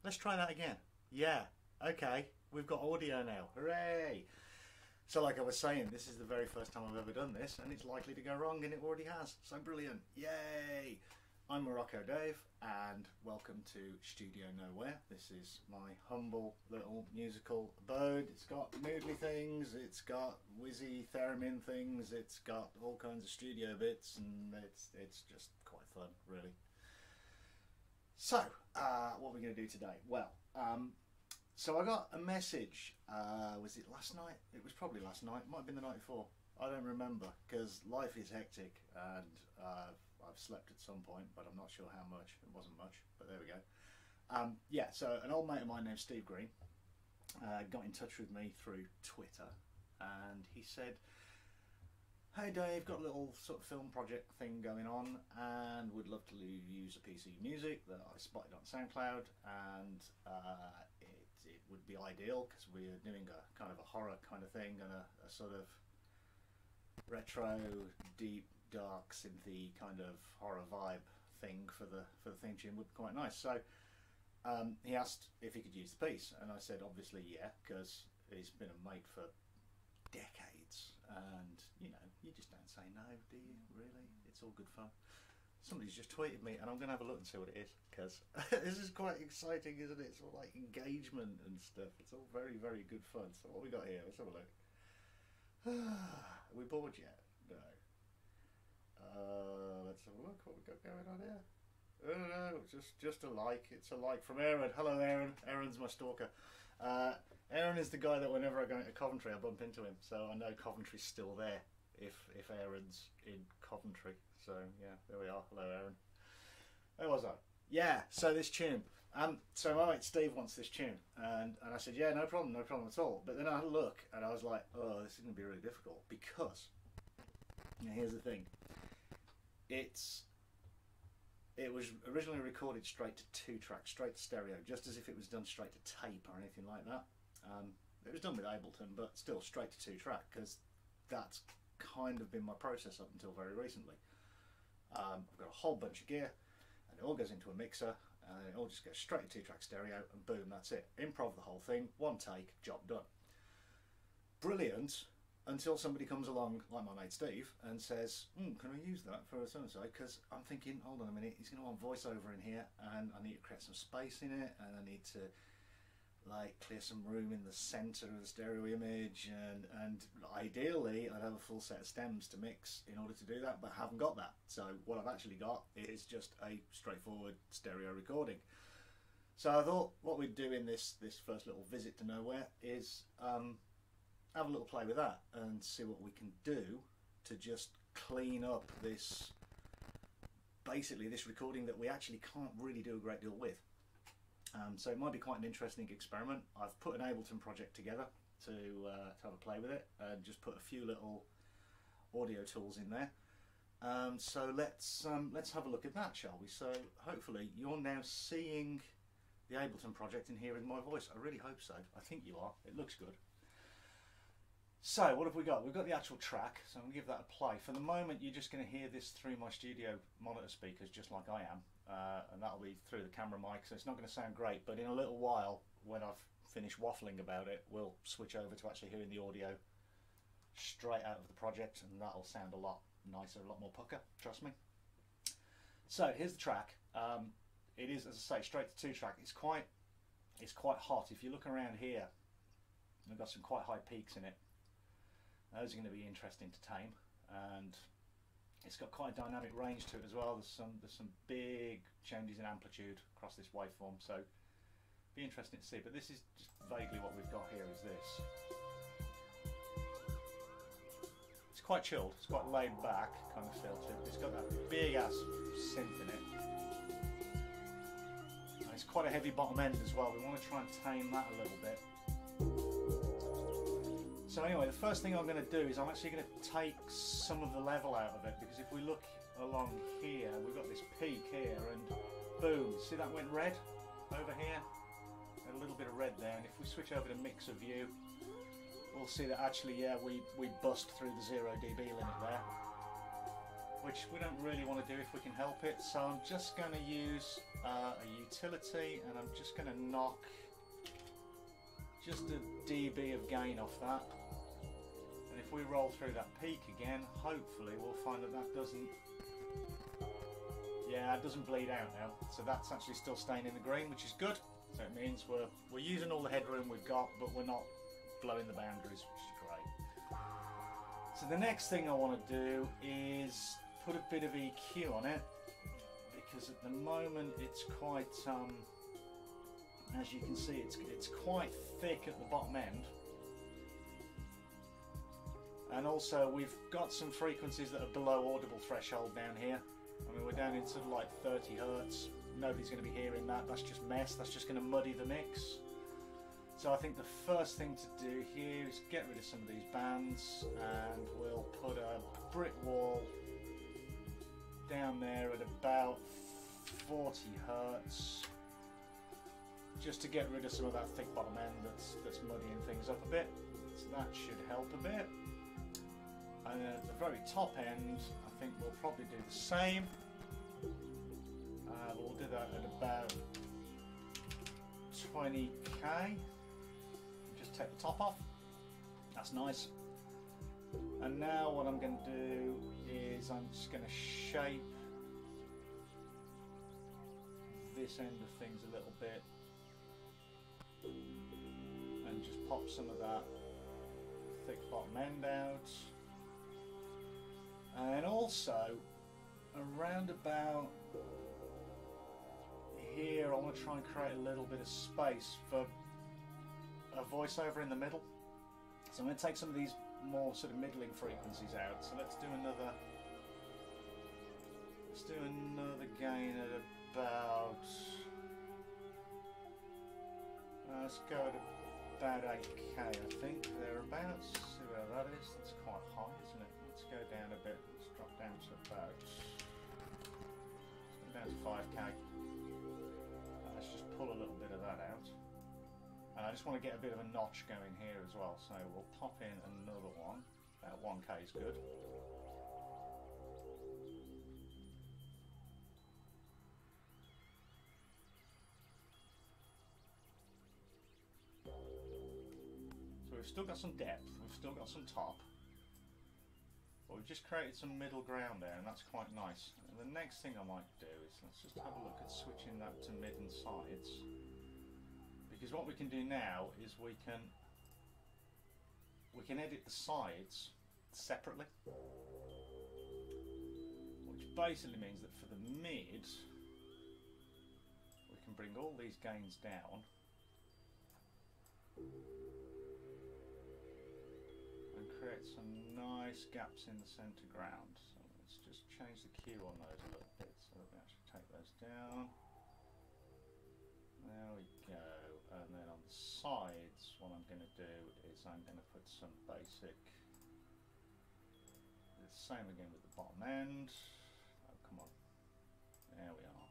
let's try that again. Yeah, okay, we've got audio now. Hooray! So like I was saying, this is the very first time I've ever done this, and it's likely to go wrong, and it already has. So brilliant. Yay! I'm Morocco Dave, and welcome to Studio Nowhere. This is my humble little musical abode. It's got noodly things, it's got whizzy theremin things, it's got all kinds of studio bits, and it's just quite fun, really. So, what are we going to do today? Well, so I got a message, was it last night? It was probably last night, it might have been the night before. I don't remember, because life is hectic, and I've slept at some point, but I'm not sure how much. It wasn't much, but there we go. Yeah, so an old mate of mine named Steve Green got in touch with me through Twitter, and he said, "Hey Dave, got a little sort of film project thing going on, and would love to use a piece of music that I spotted on SoundCloud, and it would be ideal because we're doing a kind of a horror kind of thing and a sort of retro, deep, dark, synthy kind of horror vibe thing for the theme tune would be quite nice." So he asked if he could use the piece, and I said obviously yeah, because he's been a mate for decades, and you know, you just don't say no, do you? Really, it's all good fun. Somebody's just tweeted me, and I'm gonna have a look and see what it is, because this is quite exciting, isn't it? Sort of like engagement and stuff. It's all very, very good fun. So what we got here? Let's have a look. Are we bored yet? No. Let's have a look what we got going on here. No, just a like. It's a like from Aaron. Hello Aaron. Aaron's my stalker. Aaron is the guy that whenever I go into Coventry I bump into him, so I know Coventry's still there if Aaron's in Coventry. So yeah, there we are. Hello Aaron. Where was I? Yeah, so this tune. So my mate Steve wants this tune, and I said yeah, no problem at all. But then I had a look and I was like, oh, this is going to be really difficult, because now here's the thing. It was originally recorded straight to 2-track, straight to stereo, just as if it was done straight to tape or anything like that. It was done with Ableton, but still straight to 2-track, because that's kind of been my process up until very recently. I've got a whole bunch of gear, and it all goes into a mixer, and it all just goes straight to 2-track stereo, and boom, that's it. Improv the whole thing, one take, job done. Brilliant. Until somebody comes along, like my mate Steve, and says, can I use that for a so-and-so? Because I'm thinking, hold on a minute, he's going to want voiceover in here, and I need to create some space in it, and I need to like clear some room in the centre of the stereo image, and ideally I'd have a full set of stems to mix in order to do that, but I haven't got that. So what I've actually got is just a straightforward stereo recording. So I thought what we'd do in this first little visit to Nowhere is have a little play with that and see what we can do to just clean up this, basically this recording that we actually can't really do a great deal with. So it might be quite an interesting experiment. I've put an Ableton project together to have a play with it, and just put a few little audio tools in there. So let's have a look at that, shall we? So hopefully you're now seeing the Ableton project and hearing my voice. I really hope so. I think you are. It looks good. So what have we got? We've got the actual track, so I'm going to give that a play. For the moment you're just going to hear this through my studio monitor speakers, just like I am, and that'll be through the camera mic, so it's not going to sound great, but in a little while, when I've finished waffling about it, we'll switch over to actually hearing the audio straight out of the project, and that'll sound a lot nicer, a lot more pucker, trust me. So here's the track. It is, as I say, straight to 2-track. It's quite hot. If you look around here, we've got some quite high peaks in it. Those are going to be interesting to tame, and it's got quite a dynamic range to it as well. There's some big changes in amplitude across this waveform, so be interesting to see. But this is just vaguely what we've got here. Is this? It's quite chilled. It's quite laid back kind of feel to it. It's got that big ass synth in it, and it's quite a heavy bottom end as well. We want to try and tame that a little bit. So anyway, the first thing I'm going to do is I'm actually going to take some of the level out of it, because if we look along here, we've got this peak here, and boom, see that went red over here? And a little bit of red there, and if we switch over to mixer view, we'll see that actually, yeah, we bust through the 0 dB limit there. which we don't really want to do if we can help it. So I'm just going to use a utility, and I'm just going to knock just a dB of gain off that. And if we roll through that peak again, hopefully we'll find that that doesn't, yeah, it doesn't bleed out now. So that's actually still staying in the green, which is good. So it means we're using all the headroom we've got, but we're not blowing the boundaries, which is great. So the next thing I want to do is put a bit of EQ on it, because at the moment it's quite, as you can see, it's quite thick at the bottom end. And also we've got some frequencies that are below audible threshold down here. I mean, we're down in sort of like 30 Hertz. Nobody's going to be hearing that. That's just mess. That's just going to muddy the mix. So I think the first thing to do here is get rid of some of these bands, and we'll put a brick wall down there at about 40 Hertz, just to get rid of some of that thick bottom end that's muddying things up a bit. So that should help a bit. And then at the very top end, I think we'll probably do the same. We'll do that at about 20k. Just take the top off. That's nice. And now what I'm going to do is I'm just going to shape this end of things a little bit, and just pop some of that thick bottom end out. And also around about here I want to try and create a little bit of space for a voiceover in the middle. So I'm going to take some of these more sort of middling frequencies out. So let's do another gain at about, let's go at about 8k, I think, thereabouts. See where that is. That's quite high, isn't it? Let's go down a bit. Let's drop down to about, let's go down to 5k. Let's just pull a little bit of that out. And I just want to get a bit of a notch going here as well. So we'll pop in another one. About 1k is good. So we've still got some depth, we've still got some top, but we've just created some middle ground there, and that's quite nice. And the next thing I might do is let's just have a look at switching that to mid and sides, because what we can do now is we can edit the sides separately, which basically means that for the mid we can bring all these gains down and create some nice gaps in the center ground. So let's just change the Q on those a little bit so that we actually take those down. There we go. And then on the sides, what I'm going to do is I'm going to put some basic, the same again with the bottom end. Oh, come on. There we are.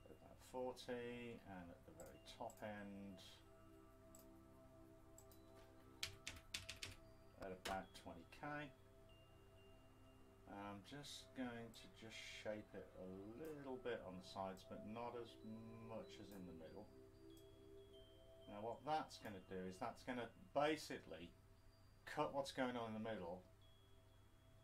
At about 40, and at the very top end at about 20k. I'm just going to shape it a little bit on the sides, but not as much as in the middle. Now what that's going to do is that's going to basically cut what's going on in the middle,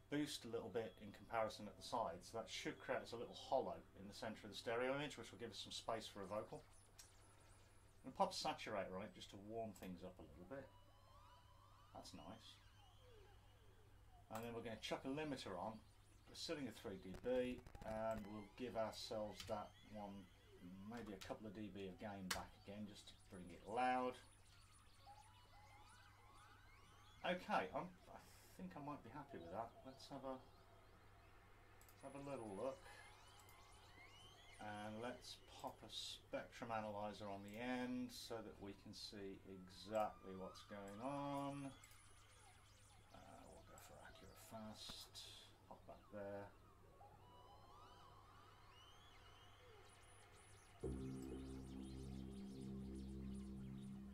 boost a little bit in comparison at the sides. So that should create us a little hollow in the centre of the stereo image, which will give us some space for a vocal. And pop saturator on it just to warm things up a little bit. That's nice. And then we're going to chuck a limiter on, setting a 3 dB, and we'll give ourselves that one, maybe a couple of dB of gain back again, just to bring it loud. Okay, I think I might be happy with that. Let's have a little look, and let's pop a spectrum analyzer on the end so that we can see exactly what's going on. Fast, pop that there.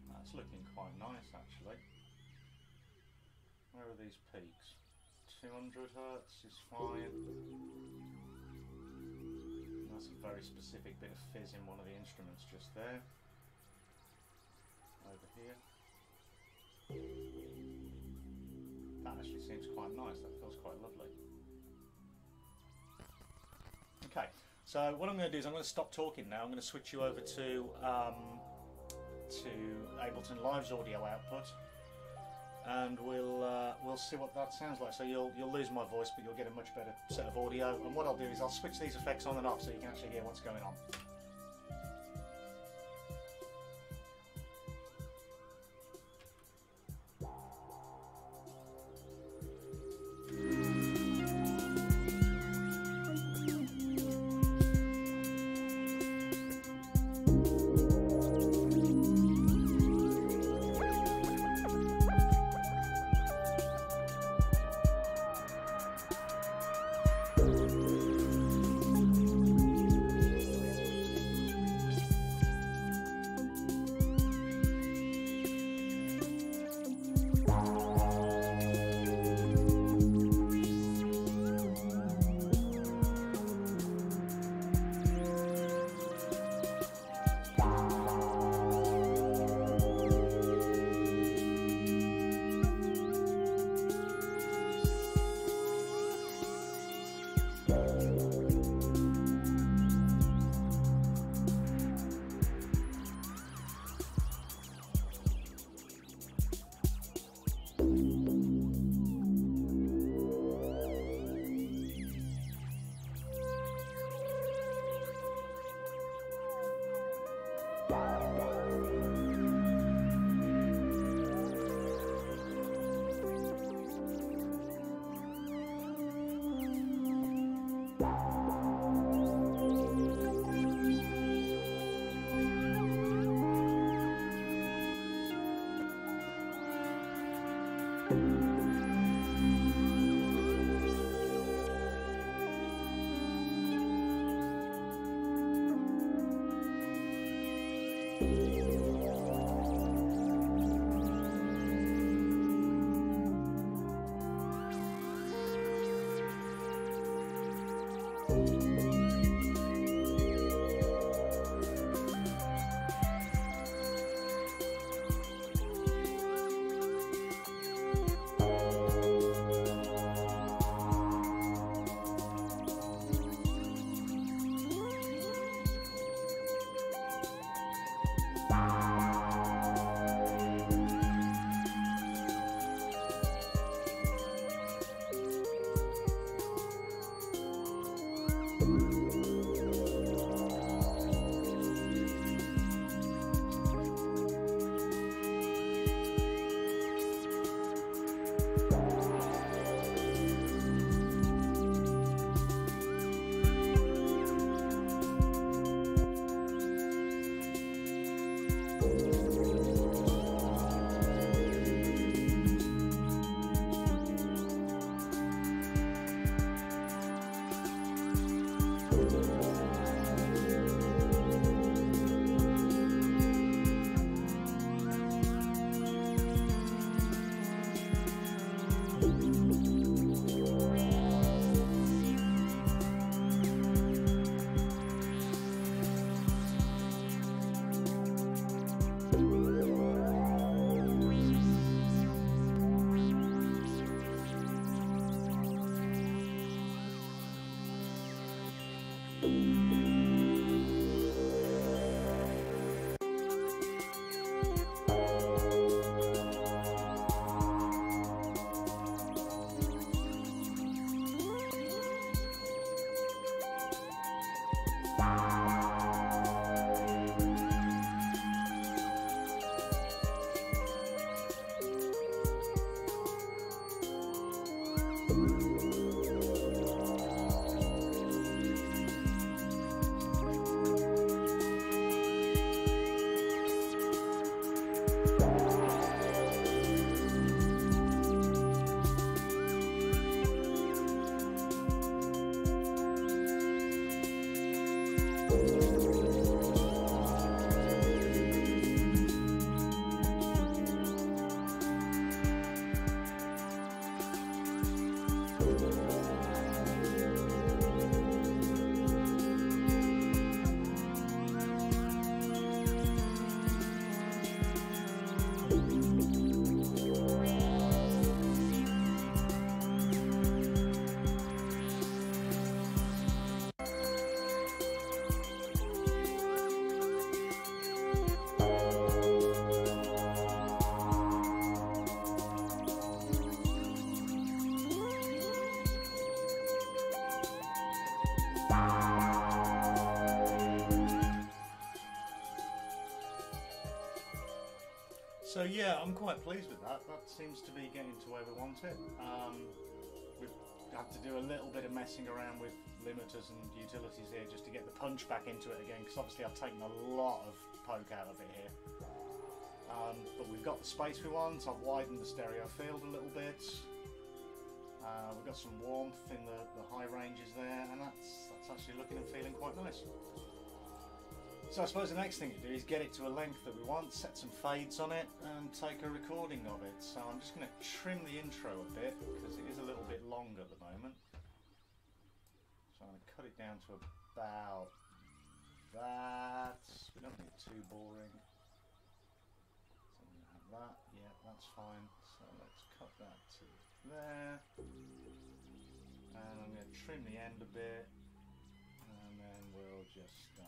That's looking quite nice actually. Where are these peaks? 200 Hertz is fine. That's a very specific bit of fizz in one of the instruments just there. Over here. That actually seems quite nice, that feels quite lovely. Okay, so what I'm going to do is I'm going to stop talking now. I'm going to switch you over to Ableton Live's audio output, and we'll see what that sounds like. So you'll lose my voice, but you'll get a much better set of audio. And what I'll do is I'll switch these effects on and off so you can actually hear what's going on. So yeah, I'm quite pleased with that. That seems to be getting to where we want it. We've had to do a little bit of messing around with limiters and utilities here just to get the punch back into it again, because obviously I've taken a lot of poke out of it here. But we've got the space we want. I've widened the stereo field a little bit. We've got some warmth in the high ranges there, and that's actually looking and feeling quite nice. So I suppose the next thing to do is get it to a length that we want, set some fades on it, and take a recording of it. So I'm just going to trim the intro a bit, because it is a little bit long at the moment. So I'm going to cut it down to about that. We don't need it too boring. So I'm going to have that. Yeah, that's fine. So let's cut that to there. And I'm going to trim the end a bit. And then we'll just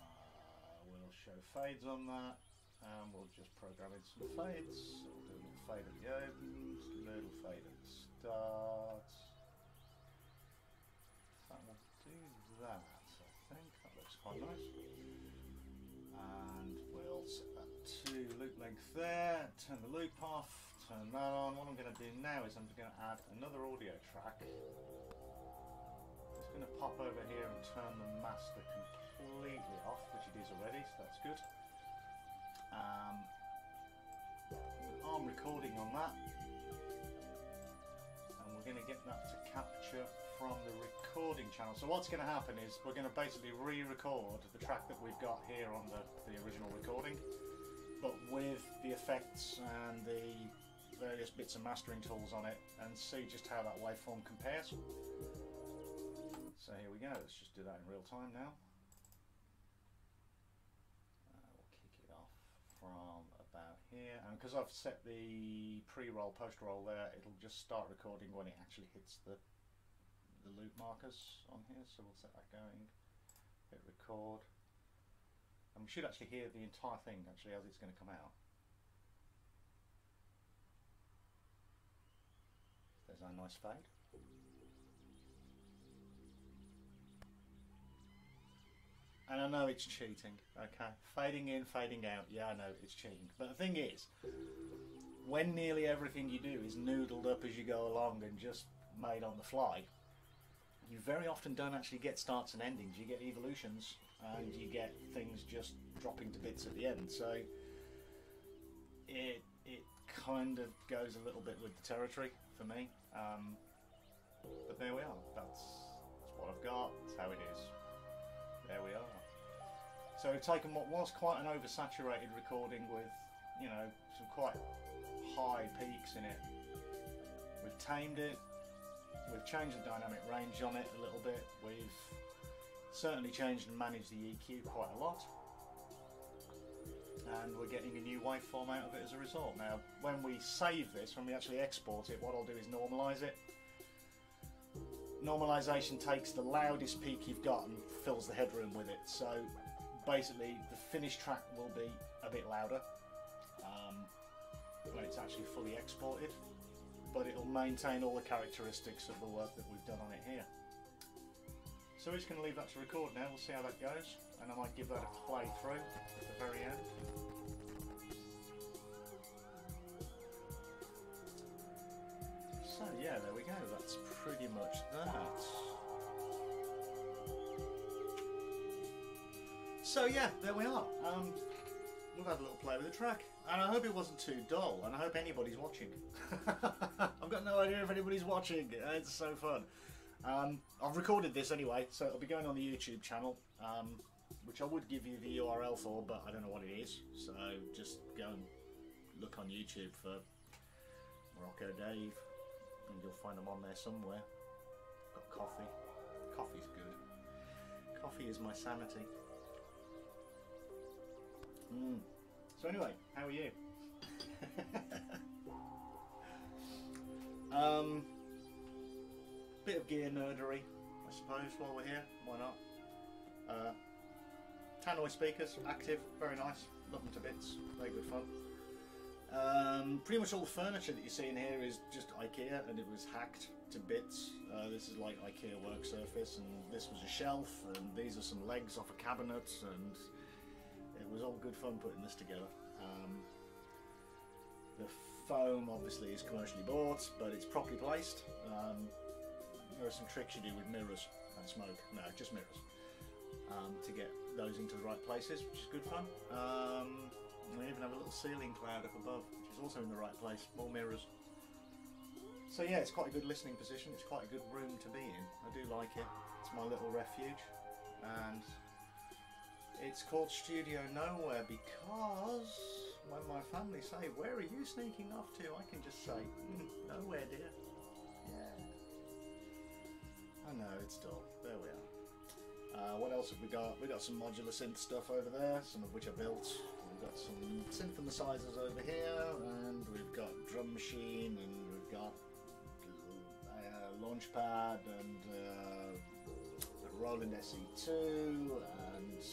we'll show fades on that, and we'll just program in some fades. So we'll do a little fade at the opens, a little fade at the start. That will do that, I think. That looks quite nice. And we'll set that to loop length there, turn the loop off, turn that on. What I'm going to do now is I'm going to add another audio track. Just going to pop over here and turn the master completely off, which it is already, so that's good. Arm recording on that, and we're going to get that to capture from the recording channel. So what's going to happen is we're going to basically re-record the track that we've got here on the original recording, but with the effects and the various bits of mastering tools on it, and see just how that waveform compares. So here we go, let's just do that in real time now. From about here, and because I've set the pre-roll, post-roll there, it'll just start recording when it actually hits the loop markers on here. So we'll set that going, hit record, and we should actually hear the entire thing actually as it's going to come out. There's our nice fade. And I know it's cheating, okay? Fading in, fading out, yeah, I know it's cheating. But the thing is, when nearly everything you do is noodled up as you go along and just made on the fly, you very often don't actually get starts and endings. You get evolutions, and you get things just dropping to bits at the end. So it kind of goes a little bit with the territory for me. But there we are. That's what I've got. That's how it is. There we are. So we've taken what was quite an oversaturated recording with, you know, some quite high peaks in it. We've tamed it. We've changed the dynamic range on it a little bit. We've certainly changed and managed the EQ quite a lot. And we're getting a new waveform out of it as a result. Now, when we save this, when we actually export it, what I'll do is normalise it. Normalisation takes the loudest peak you've got and fills the headroom with it. So basically the finished track will be a bit louder when it's actually fully exported, but it'll maintain all the characteristics of the work that we've done on it here. So we're just going to leave that to record now. We'll see how that goes, and I might give that a play through at the very end. So yeah, there we go, that's pretty much that. So yeah, there we are. We've had a little play with the track, and I hope it wasn't too dull, and I hope anybody's watching. I've got no idea if anybody's watching, it's so fun. I've recorded this anyway, so it'll be going on the YouTube channel, which I would give you the URL for, but I don't know what it is, so just go and look on YouTube for Morocco Dave, and you'll find them on there somewhere. Got coffee. Coffee's good. Coffee is my sanity. So anyway, how are you? Bit of gear nerdery, I suppose, while we're here. Why not? Tannoy speakers, active, very nice. Love them to bits. Very good fun. Pretty much all the furniture that you see in here is just IKEA, and it was hacked to bits. This is like IKEA work surface, and this was a shelf, and these are some legs off a cabinet, and it was all good fun putting this together. The foam obviously is commercially bought, but it's properly placed. There are some tricks you do with mirrors and smoke. No, just mirrors. To get those into the right places, which is good fun. We even have a little ceiling cloud up above, which is also in the right place. More mirrors. So yeah, it's quite a good listening position. It's quite a good room to be in. I do like it. It's my little refuge, and it's called Studio Nowhere because when my family say, "Where are you sneaking off to?" I can just say, "Nowhere, dear." Yeah. I know, it's dull. There we are. What else have we got? We've got some modular synth stuff over there, some of which I built. We've got some synthesizers over here, and we've got drum machine, and we've got Launchpad, and Roland SE2, and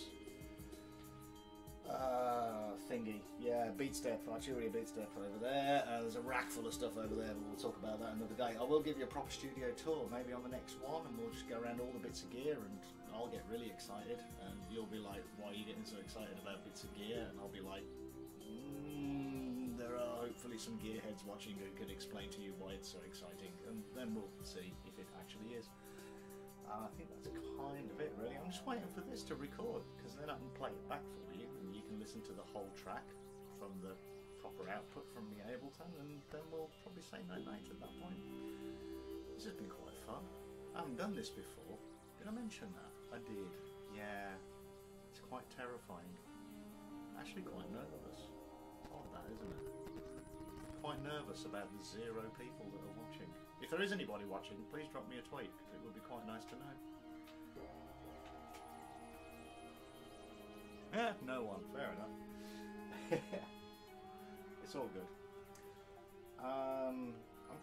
thingy, yeah, Beatstep, Arturia Beatstep over there. There's a rack full of stuff over there, but we'll talk about that another day. I will give you a proper studio tour, maybe on the next one, and we'll just go around all the bits of gear, and I'll get really excited, and you'll be like, "Why are you getting so excited about bits of gear?" And I'll be like, there are hopefully some gearheads watching who can explain to you why it's so exciting, and then we'll see if it actually is. I think that's kind of it, really. I'm just waiting for this to record, because then I can play it back for you, and you can listen to the whole track from the proper output from the Ableton, and then we'll probably say night-night at that point. This has been quite fun. I haven't done this before. Did I mention that? I did. Yeah. It's quite terrifying. Actually quite nervous. Odd that, isn't it? Quite nervous about the 0 people that are watching. If there is anybody watching, please drop me a tweet, because it would be quite nice to know. Yeah, no one. Fair enough. It's all good. I'm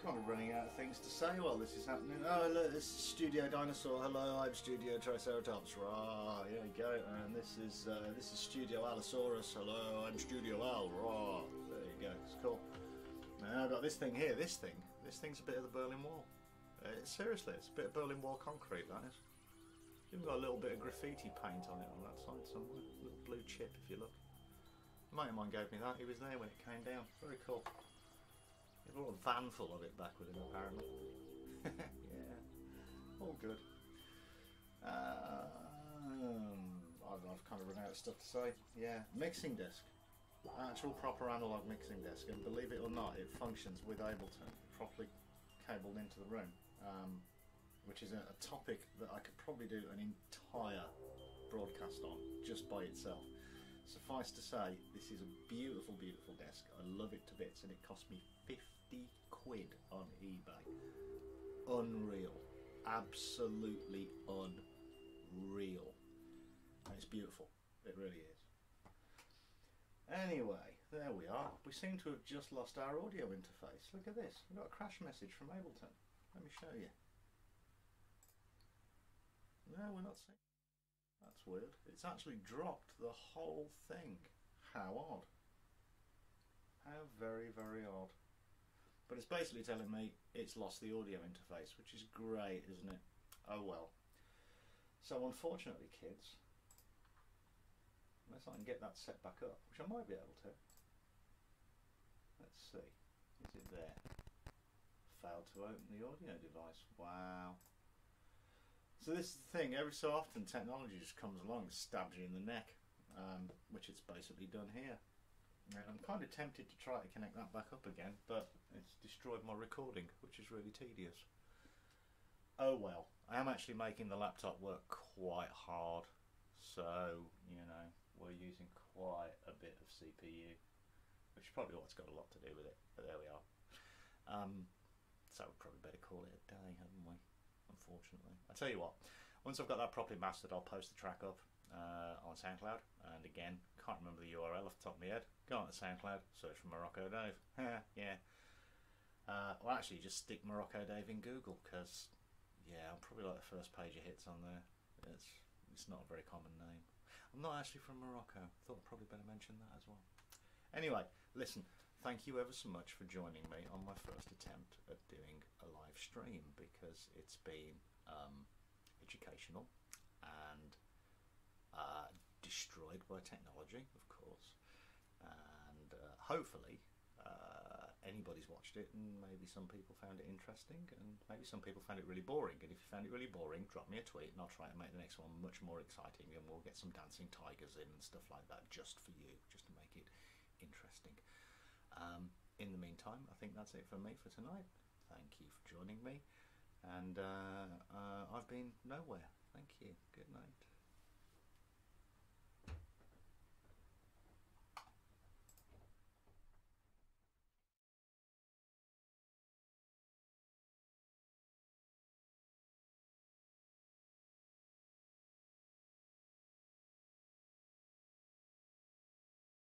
kind of running out of things to say while this is happening. Oh, look, this is Studio Dinosaur. Hello, I'm Studio Triceratops. Rah, here we go. And this is Studio Allosaurus. Hello, I'm Studio Al. Rah. There you go. It's cool. Now I've got this thing here. This thing's a bit of the Berlin Wall. Seriously, it's a bit of Berlin Wall concrete, that is. Even got a little bit of graffiti paint on it on that side somewhere. A little blue chip, if you look. A mate of mine gave me that. He was there when it came down. Very cool. He had a little van full of it back with him, apparently. Yeah, all good. I've kind of run out of stuff to say. Yeah, mixing disc. Actual proper analog mixing disc, and believe it or not, it functions with Ableton, properly cabled into the room, which is a topic that I could probably do an entire broadcast on just by itself. Suffice to say, this is a beautiful, beautiful desk. I love it to bits, and it cost me 50 quid on eBay. Unreal. Absolutely unreal. And it's beautiful. It really is. Anyway, there we are. We seem to have just lost our audio interface. Look at this. We've got a crash message from Ableton. Let me show you. No, we're not seeing. That's weird. It's actually dropped the whole thing. How odd. How very, very odd. But it's basically telling me it's lost the audio interface, which is great, isn't it? Oh well. So unfortunately, kids, unless I can get that set back up, which I might be able to. Let's see. Is it there? Failed to open the audio device. Wow. So this is the thing, every so often technology just comes along and stabs you in the neck, which it's basically done here. I'm kind of tempted to try to connect that back up again, but it's destroyed my recording, which is really tedious. Oh well, I am actually making the laptop work quite hard, so, you know, we're using quite a bit of CPU, which is probably what's got a lot to do with it, but there we are. So we'd probably better call it a day, haven't we? Unfortunately. I tell you what, once I've got that properly mastered, I'll post the track up on SoundCloud, and again, can't remember the URL off the top of my head. Go on to SoundCloud, search for Morocco Dave. Yeah. Or actually just stick Morocco Dave in Google, because yeah, I'm probably like the first page of hits on there. It's not a very common name. I'm not actually from Morocco. Thought I'd probably better mention that as well. Anyway, listen, thank you ever so much for joining me on my first attempt at doing a live stream, because it's been educational and destroyed by technology, of course, and hopefully anybody's watched it, and maybe some people found it interesting, and maybe some people found it really boring. And if you found it really boring, drop me a tweet and I'll try and make the next one much more exciting, and we'll get some dancing tigers in and stuff like that just for you, just to make it interesting. In the meantime, I think that's it from me for tonight. Thank you for joining me, and I've been Nowhere. Thank you. Good night.